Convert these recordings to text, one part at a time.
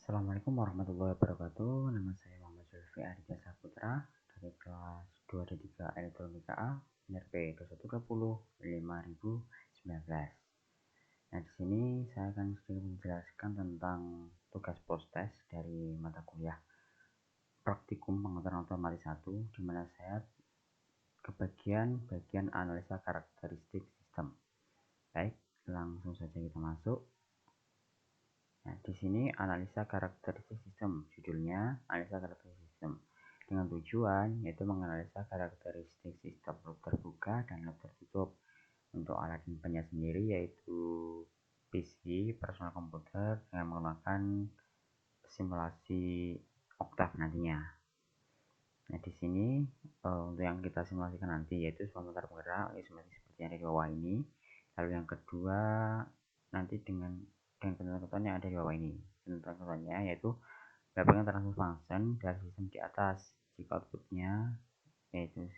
Assalamualaikum warahmatullahi wabarakatuh. Nama saya Muhammad Zulfi Aditya Saputra dari kelas 2D3 Elektronika A, NRP 2120 5019. Nah, di sini saya akan sedikit menjelaskan tentang tugas post-test dari mata kuliah Praktikum Pengaturan Otomatis 1, di mana saya ke bagian analisa karakteristik sistem. Baik, langsung saja kita masuk. Nah, di sini analisa karakteristik sistem, judulnya analisa karakteristik sistem, dengan tujuan yaitu menganalisa karakteristik sistem loop terbuka dan loop tertutup. Untuk alat inputnya sendiri yaitu PC, personal komputer, dengan menggunakan simulasi Octave nantinya. Nah, di sini untuk yang kita simulasikan nanti yaitu sebentar bergerak, simulasi seperti yang ada di bawah ini. Lalu yang kedua nanti dengan ketentuan yang ada di bawah ini. Ketentuannya yaitu mendapatkan transfer function dari sistem di atas jika outputnya yaitu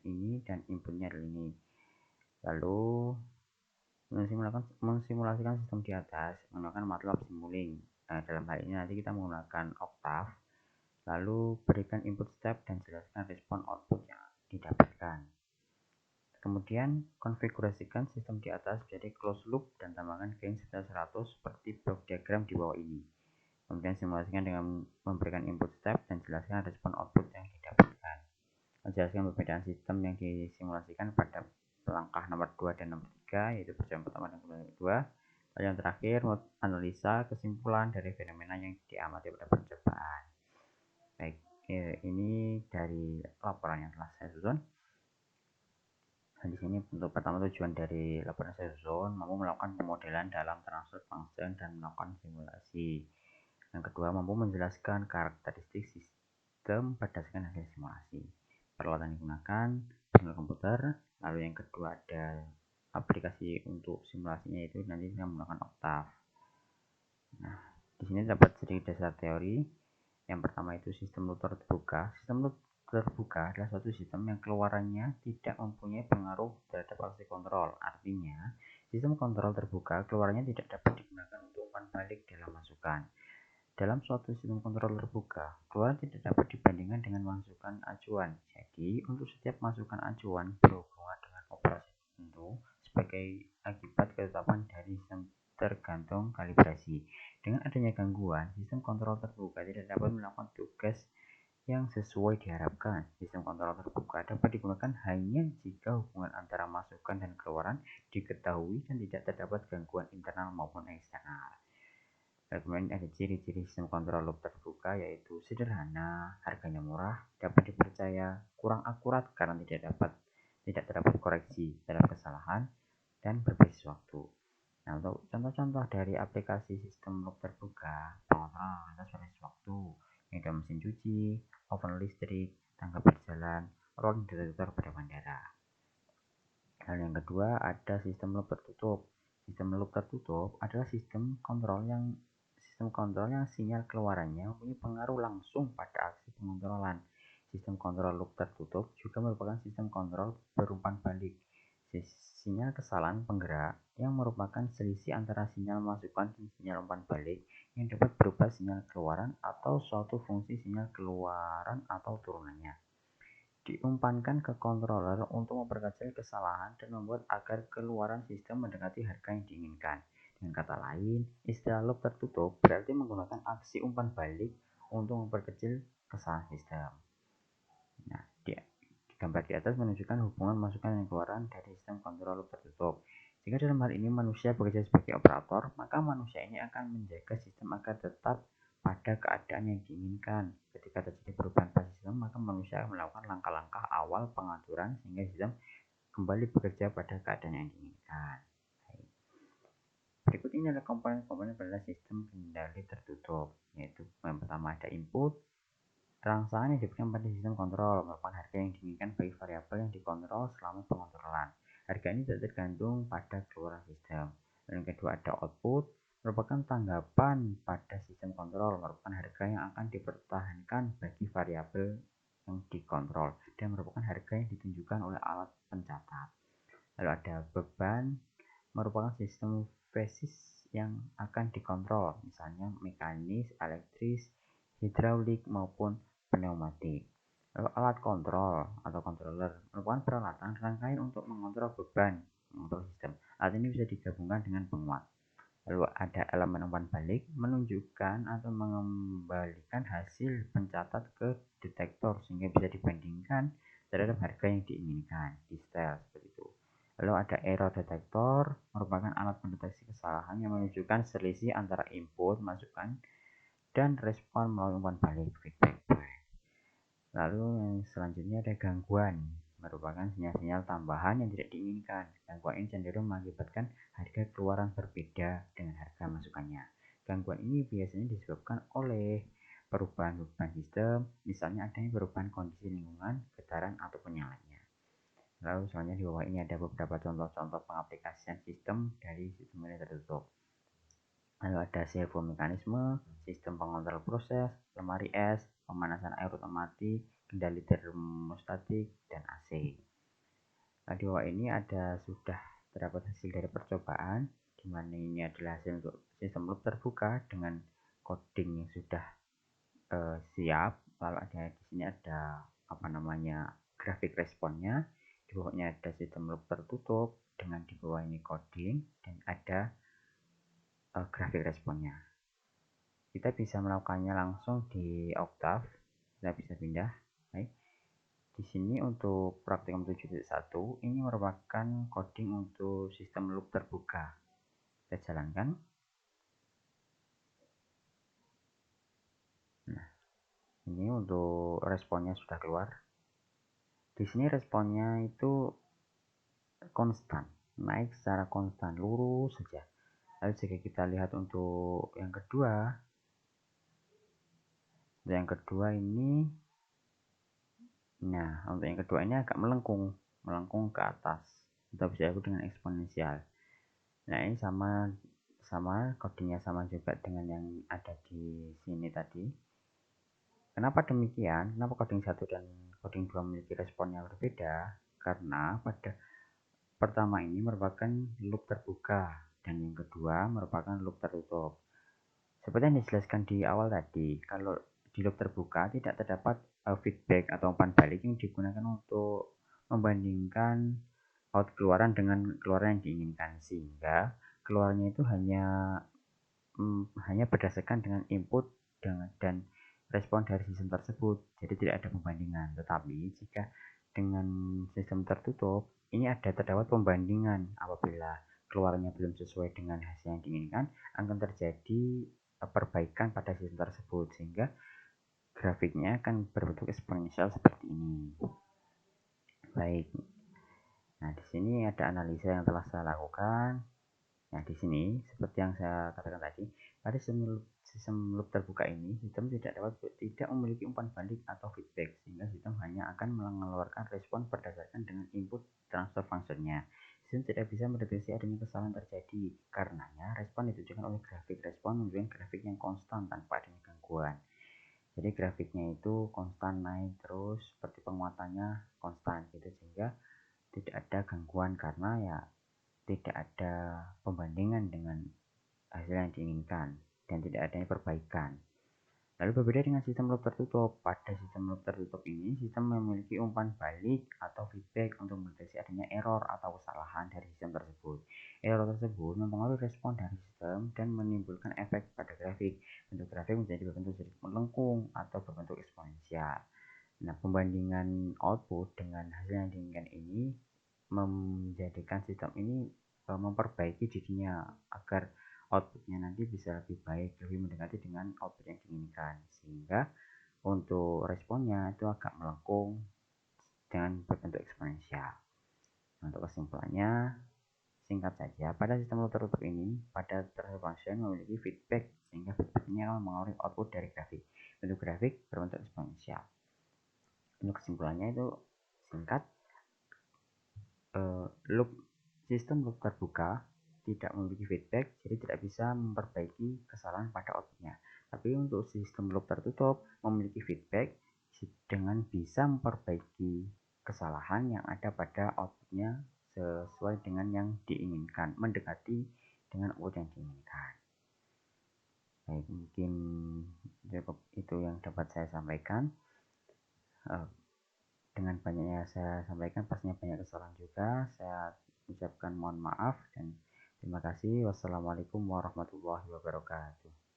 ini dan inputnya adalah ini. Lalu mensimulasikan sistem di atas menggunakan MATLAB Simulink. Nah, dalam hal ini nanti kita menggunakan Octave. Lalu berikan input step dan jelaskan respon output yang didapatkan. Kemudian konfigurasikan sistem di atas menjadi closed loop dan tambahkan gain sekitar 100 seperti blok diagram di bawah ini. Kemudian simulasikan dengan memberikan input step dan jelaskan respon output yang didapatkan. Menjelaskan perbedaan sistem yang disimulasikan pada langkah nomor 2 dan nomor 3, yaitu perjalanan pertama dan kedua. Lalu yang terakhir, analisa kesimpulan dari fenomena yang diamati pada percobaan. Baik, ini dari laporan yang telah saya susun. Dan di sini untuk pertama tujuan dari laporan saya susun mampu melakukan pemodelan dalam transfer function dan melakukan simulasi. Yang kedua, mampu menjelaskan karakteristik sistem berdasarkan hasil simulasi. Peralatan digunakan personal komputer. Lalu yang kedua ada aplikasi untuk simulasinya itu nanti kita menggunakan Octave. Nah, di sini dapat sedikit dasar teori. Yang pertama itu sistem loop terbuka. Sistem loop terbuka adalah suatu sistem yang keluarannya tidak mempunyai pengaruh terhadap aksi kontrol. Artinya, sistem kontrol terbuka keluarannya tidak dapat digunakan untuk umpan balik dalam masukan. Dalam suatu sistem kontrol terbuka, keluaran tidak dapat dibandingkan dengan masukan acuan. Jadi, untuk setiap masukan acuan berhubungan dengan operasi tertentu sebagai akibat ketetapan dari sistem tergantung kalibrasi. Dengan adanya gangguan, sistem kontrol terbuka tidak dapat melakukan tugas yang sesuai diharapkan. Sistem kontrol terbuka dapat digunakan hanya jika hubungan antara masukan dan keluaran diketahui dan tidak terdapat gangguan internal maupun eksternal. Kemudian ada ciri-ciri sistem kontrol loop terbuka yaitu sederhana, harganya murah, dapat dipercaya, kurang akurat karena tidak terdapat koreksi terhadap kesalahan, dan berbasis waktu. Nah, untuk contoh-contoh dari aplikasi sistem loop terbuka, pengontrolan atas berbasis waktu, media mesin cuci, oven listrik, tangga berjalan, rolling detector pada bandara. Dan yang kedua ada sistem loop tertutup. Sistem loop tertutup adalah sistem kontrol yang sinyal keluarannya mempunyai pengaruh langsung pada aksi pengontrolan. Sistem kontrol loop tertutup juga merupakan sistem kontrol berumpan balik. Sinyal kesalahan penggerak yang merupakan selisih antara sinyal masukan dan sinyal umpan balik yang dapat berubah sinyal keluaran atau suatu fungsi sinyal keluaran atau turunannya. Diumpankan ke controller untuk memperkecil kesalahan dan membuat agar keluaran sistem mendekati harga yang diinginkan. Dengan kata lain, istilah loop tertutup berarti menggunakan aksi umpan balik untuk memperkecil kesalahan sistem. Nah, gambar di atas menunjukkan hubungan masukan dan keluaran dari sistem kontrol loop tertutup. Jika dalam hal ini manusia bekerja sebagai operator, maka manusia ini akan menjaga sistem agar tetap pada keadaan yang diinginkan. Ketika terjadi perubahan pada sistem, maka manusia akan melakukan langkah-langkah awal pengaturan sehingga sistem kembali bekerja pada keadaan yang diinginkan. Berikut ini adalah komponen-komponen pada sistem kendali tertutup, yaitu yang pertama ada input. Rangsangan yang diberikan pada sistem kontrol merupakan harga yang diinginkan bagi variabel yang dikontrol selama pengontrolan. Harga ini tidak tergantung pada keluaran sistem. Dan yang kedua ada output, merupakan tanggapan pada sistem kontrol, merupakan harga yang akan dipertahankan bagi variabel yang dikontrol dan merupakan harga yang ditunjukkan oleh alat pencatat. Lalu ada beban, merupakan sistem basis yang akan dikontrol, misalnya mekanis, elektris, hidraulik, maupun pneumatik. Lalu alat kontrol atau controller merupakan peralatan rangkaian untuk mengontrol beban, mengontrol sistem. Alat ini bisa digabungkan dengan penguat. Lalu ada elemen umpan balik, menunjukkan atau mengembalikan hasil pencatat ke detektor sehingga bisa dibandingkan terhadap harga yang diinginkan di setel seperti itu. Lalu ada error detector, merupakan alat pendeteksi kesalahan yang menunjukkan selisih antara input, masukan, dan respon melalui umpan balik feedback. Lalu yang selanjutnya ada gangguan, merupakan sinyal-sinyal tambahan yang tidak diinginkan. Gangguan ini cenderung mengakibatkan harga keluaran berbeda dengan harga masukannya. Gangguan ini biasanya disebabkan oleh perubahan beban sistem, misalnya adanya perubahan kondisi lingkungan, getaran, atau penyalanya. Lalu selanjutnya di bawah ini ada beberapa contoh-contoh pengaplikasian sistem dari sistem ini tertutup. Lalu ada servo mekanisme, sistem pengontrol proses, lemari es, pemanasan air otomatis, kendali termostatik, dan AC. Nah, di bawah ini ada sudah terdapat hasil dari percobaan, di mana ini adalah hasil untuk sistem loop terbuka dengan coding yang sudah siap. Lalu ada di sini ada grafik responnya. Di bawahnya ada sistem loop tertutup dengan di bawah ini coding dan ada grafik responnya. Kita bisa melakukannya langsung di Octave. Kita bisa pindah. Baik. Di sini untuk praktikum 7.1 ini merupakan coding untuk sistem loop terbuka. Kita jalankan. Nah, ini untuk responnya sudah keluar. Di sini responnya itu konstan, naik secara konstan, lurus saja. Lalu jika kita lihat untuk yang kedua ini, nah untuk yang kedua ini agak melengkung ke atas. Kita bisa ikut dengan eksponensial. Nah ini sama codingnya sama juga dengan yang ada di sini tadi. Kenapa demikian? Kenapa coding 1 dan coding 2 memiliki respon yang berbeda? Karena pada pertama ini merupakan loop terbuka dan yang kedua merupakan loop tertutup. Seperti yang dijelaskan di awal tadi, kalau di loop terbuka tidak terdapat feedback atau umpan balik yang digunakan untuk membandingkan out keluaran dengan keluaran yang diinginkan, sehingga keluarnya itu hanya berdasarkan dengan input dan respon dari sistem tersebut, jadi tidak ada pembandingan. Tetapi jika dengan sistem tertutup ini terdapat pembandingan. Apabila keluarnya belum sesuai dengan hasil yang diinginkan, akan terjadi perbaikan pada sistem tersebut sehingga grafiknya akan berbentuk eksponensial seperti ini. Baik. Nah, di sini ada analisa yang telah saya lakukan. Nah, di sini seperti yang saya katakan tadi, pada sistem loop terbuka ini, sistem tidak memiliki umpan balik atau feedback, sehingga sistem hanya akan mengeluarkan respon berdasarkan dengan input transfer functionnya. Sistem tidak bisa mendeteksi adanya kesalahan terjadi, karenanya respon ditujukan oleh grafik respon menunjukkan grafik yang konstan tanpa adanya gangguan. Jadi grafiknya itu konstan naik terus, seperti penguatannya konstan gitu, sehingga tidak ada gangguan karena ya tidak ada pembandingan dengan hasil yang diinginkan dan tidak adanya perbaikan. Lalu berbeda dengan sistem loop tertutup. Pada sistem loop tertutup ini, sistem memiliki umpan balik atau feedback untuk mendeteksi adanya error atau kesalahan dari sistem tersebut. Error tersebut mempengaruhi respon dari sistem dan menimbulkan efek pada grafik. Bentuk grafik menjadi berbentuk sedikit melengkung atau berbentuk eksponensial. Nah, pembandingan output dengan hasil yang diinginkan ini menjadikan sistem ini memperbaiki dirinya agar outputnya nanti bisa lebih baik, lebih mendekati dengan output yang diinginkan, sehingga untuk responnya itu agak melengkung dengan berbentuk eksponensial. Untuk kesimpulannya, singkat saja, pada sistem loop tertutup ini, pada transfer function memiliki feedback, sehingga feedback ini akan mengaruhi output dari grafik. Bentuk grafik berbentuk eksponensial. Untuk kesimpulannya itu singkat, sistem loop terbuka tidak memiliki feedback, jadi tidak bisa memperbaiki kesalahan pada outputnya. Tapi untuk sistem loop tertutup memiliki feedback dengan bisa memperbaiki kesalahan yang ada pada outputnya sesuai dengan yang diinginkan, mendekati dengan output yang diinginkan. Baik, mungkin cukup itu yang dapat saya sampaikan. Dengan banyaknya saya sampaikan pastinya banyak kesalahan juga. Saya ucapkan mohon maaf dan terima kasih. Wassalamualaikum warahmatullahi wabarakatuh.